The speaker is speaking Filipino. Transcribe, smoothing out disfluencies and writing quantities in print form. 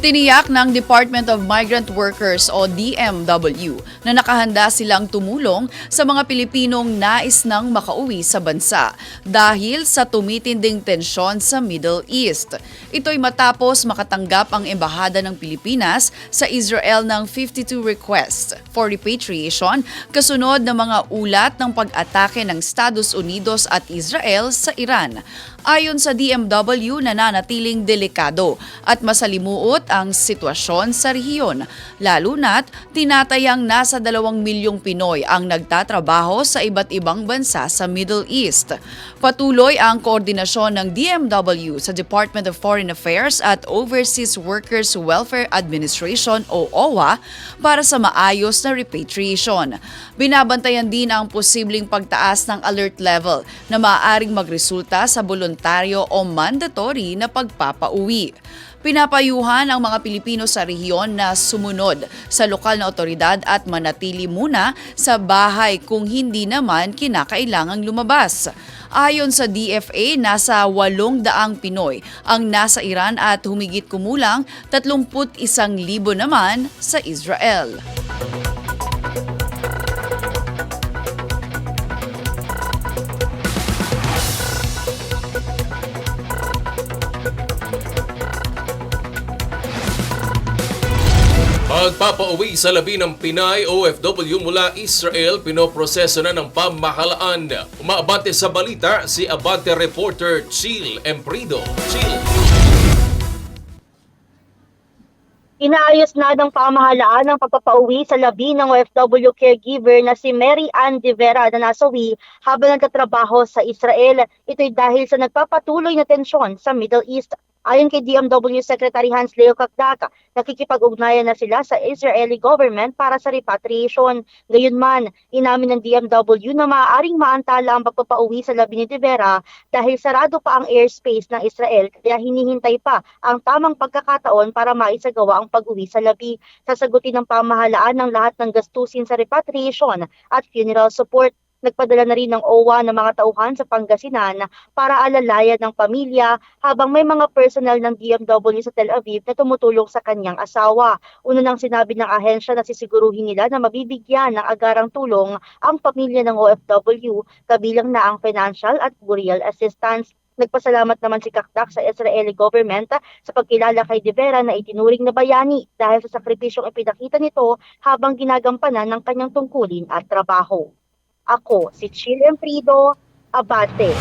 Tiniyak ng Department of Migrant Workers o DMW na nakahanda silang tumulong sa mga Pilipinong nais nang makauwi sa bansa dahil sa tumitinding tensyon sa Middle East. Ito'y matapos makatanggap ang Embahada ng Pilipinas sa Israel ng 52 requests for repatriation kasunod ng mga ulat ng pag-atake ng Estados Unidos at Israel sa Iran. Ayon sa DMW, nananatiling delikado at masalimuot ang sitwasyon sa rehiyon, lalo na't tinatayang nasa 2 milyong Pinoy ang nagtatrabaho sa iba't ibang bansa sa Middle East. Patuloy ang koordinasyon ng DMW sa Department of Foreign Affairs at Overseas Workers Welfare Administration o OWA para sa maayos na repatriation. Binabantayan din ang posibleng pagtaas ng alert level na maaaring magresulta sa voluntaryo o mandatory na pagpapauwi. Pinapayuhan ang mga Pilipino sa rehiyon na sumunod sa lokal na otoridad at manatili muna sa bahay kung hindi naman kinakailangang lumabas. Ayon sa DFA, nasa 800 Pinoy ang nasa Iran at humigit kumulang 31,000 naman sa Israel. Pagpapauwi sa labi ng Pinay OFW mula Israel, pinoproseso na ng pamahalaan. Umaabante sa balita si Abante reporter Chill Emprido. Chill. Inaayos na ng pamahalaan ang pagpapauwi sa labi ng OFW caregiver na si Mary Ann De Vera na nasawi habang nagtatrabaho sa Israel. Ito'y dahil sa nagpapatuloy na tensyon sa Middle East. Ayon kay DMW Secretary Hans Leo Kakdak, nakikipag-ugnayan na sila sa Israeli government para sa repatriation. Gayunman, inamin ng DMW na maaaring maantala ang pagpapauwi sa labi ni De Vera dahil sarado pa ang airspace ng Israel kaya hinihintay pa ang tamang pagkakataon para maisagawa ang pag-uwi sa labi. Sasagutin ng pamahalaan ng lahat ng gastusin sa repatriation at funeral support. Nagpadala na rin ng OWA ng mga tauhan sa Pangasinan para alalayan ng pamilya habang may mga personnel ng DMW sa Tel Aviv na tumutulong sa kanyang asawa. Una nang sinabi ng ahensya na sisiguruhin nila na mabibigyan ng agarang tulong ang pamilya ng OFW, kabilang na ang financial at burial assistance. Nagpasalamat naman si Kakdak sa Israeli government sa pagkilala kay De Vera na itinuring na bayani dahil sa sakripisyong ipinakita nito habang ginagampanan ng kanyang tungkulin at trabaho. Ako, si Chill Emprido, Abate.